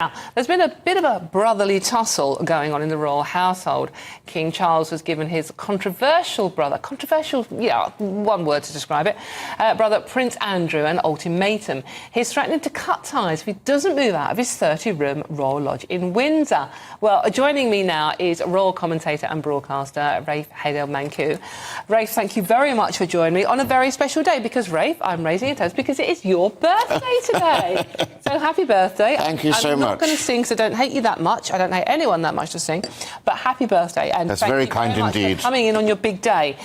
Now, there's been a bit of a brotherly tussle going on in the royal household. King Charles was given his controversial brother, yeah, one word to describe it, brother Prince Andrew an ultimatum. He's threatening to cut ties if he doesn't move out of his 30-room royal lodge in Windsor. Well, joining me now is royal commentator and broadcaster Rafe Heydel-Mankoo. Rafe, thank you very much for joining me on a very special day because, Rafe, I'm raising a toast because it is your birthday today. So happy birthday. Thank you so much. I'm not going to sing because I don't hate you that much. I don't hate anyone that much to sing. But happy birthday. And that's very kind indeed. For coming in on your big day.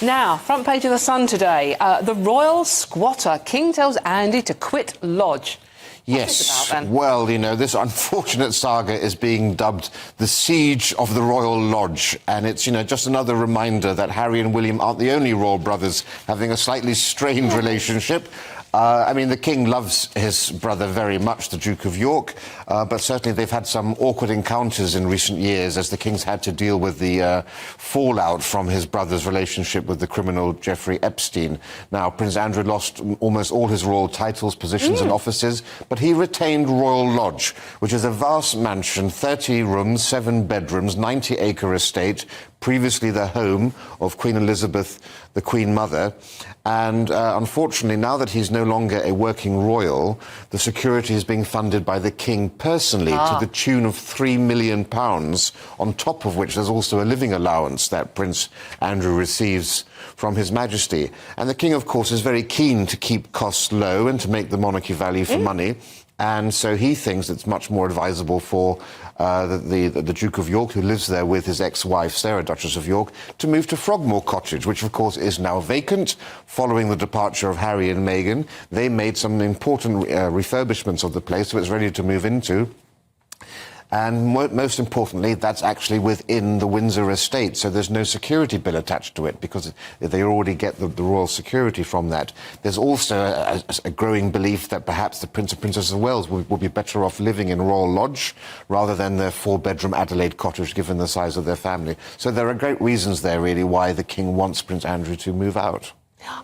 Now, front page of the Sun today. The royal squatter. King tells Andy to quit lodge. Yes, well, you know, this unfortunate saga is being dubbed the Siege of the Royal Lodge, and it's, you know, just another reminder that Harry and William aren't the only royal brothers having a slightly strained relationship. I mean, the King loves his brother very much, the Duke of York, but certainly they've had some awkward encounters in recent years as the King's had to deal with the fallout from his brother's relationship with the criminal Jeffrey Epstein. Now, Prince Andrew lost almost all his royal titles, positions and offices, but he retained Royal Lodge, which is a vast mansion, 30 rooms, 7 bedrooms, 90-acre estate, previously the home of Queen Elizabeth, the Queen Mother. And unfortunately, now that he's no longer a working royal, the security is being funded by the King personally to the tune of £3 million, on top of which there's also a living allowance that Prince Andrew receives from His Majesty. And the King, of course, is very keen to keep costs low and to make the monarchy value for money. And so he thinks it's much more advisable for the Duke of York, who lives there with his ex-wife, Sarah, Duchess of York, to move to Frogmore Cottage, which, of course, is now vacant following the departure of Harry and Meghan. They made some important refurbishments of the place, so it's ready to move into. And most importantly, that's actually within the Windsor estate, so there's no security bill attached to it because they already get the royal security from that. There's also a growing belief that perhaps the Prince and Princess of Wales will be better off living in Royal Lodge rather than their 4-bedroom Adelaide cottage, given the size of their family. So there are great reasons there, really, why the King wants Prince Andrew to move out.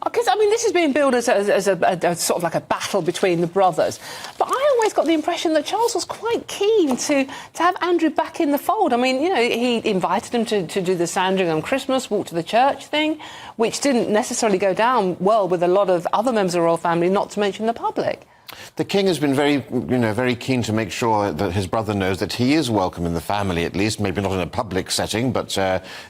Because, I mean, this is being billed as a sort of like a battle between the brothers. But I always got the impression that Charles was quite keen to have Andrew back in the fold. I mean, you know, he invited him to do the Sandringham Christmas walk to the church thing, which didn't necessarily go down well with a lot of other members of the royal family, not to mention the public. The King has been very keen to make sure that his brother knows that he is welcome in the family, at least, maybe not in a public setting, but,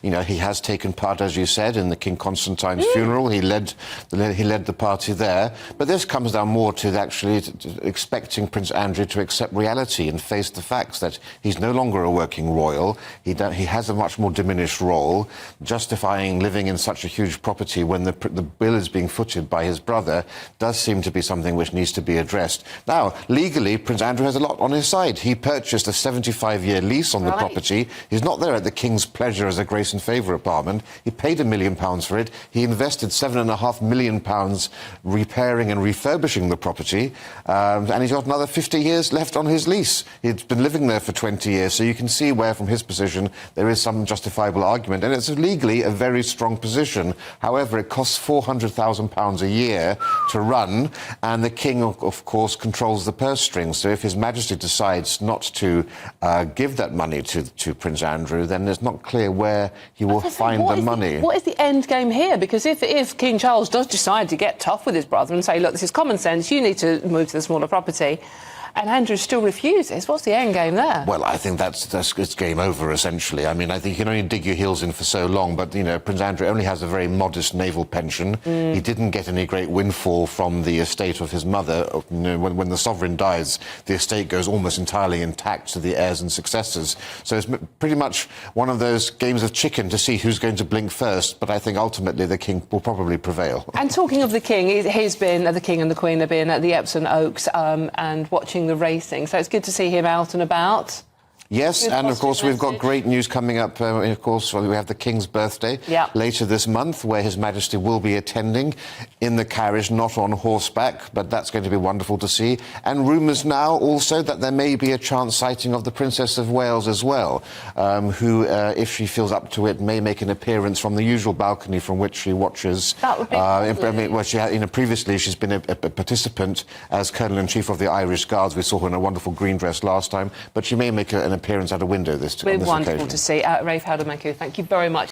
you know, he has taken part, as you said, in the King Constantine's funeral. He led the party there. But this comes down more to actually expecting Prince Andrew to accept reality and face the facts that he's no longer a working royal. He has a much more diminished role. Justifying living in such a huge property when the bill is being footed by his brother does seem to be something which needs to be addressed. Now, legally, Prince Andrew has a lot on his side. He purchased a 75-year lease on the property. He's not there at the King's pleasure as a grace and favour apartment. He paid £1 million for it. He invested £7.5 million repairing and refurbishing the property. And he's got another 50 years left on his lease. He's been living there for 20 years, so you can see where, from his position, there is some justifiable argument. And it's legally a very strong position. However, it costs £400,000 a year to run, and the King, of course, controls the purse strings. So if His Majesty decides not to give that money to Prince Andrew, then it's not clear where he will find the money. What is the end game here? Because if King Charles does decide to get tough with his brother and say, look, this is common sense, you need to move to the smaller property, and Andrew still refuses, what's the end game there? Well, I think it's game over, essentially. I mean, I think you can only dig your heels in for so long, but, you know, Prince Andrew only has a very modest naval pension. He didn't get any great windfall from the estate of his mother. You know, when the sovereign dies, the estate goes almost entirely intact to the heirs and successors. So it's pretty much one of those games of chicken to see who's going to blink first, but I think ultimately the King will probably prevail. And talking of the King, he's been, the King and the Queen have been at the Epsom Oaks and watching the racing, so it's good to see him out and about. Yes, Good and of course we've got message. great news coming up. Of course, we have the King's birthday later this month, where His Majesty will be attending in the carriage, not on horseback, but that's going to be wonderful to see. And rumours now also that there may be a chance sighting of the Princess of Wales as well, who, if she feels up to it, may make an appearance from the usual balcony from which she watches. That would be lovely. Well, she had, previously she's been a participant as Colonel-in-Chief of the Irish Guards. We saw her in a wonderful green dress last time, but she may make an appearance at a window this We're on this wonderful occasion. to see. Rafe Heydel-Mankoo, thank you very much.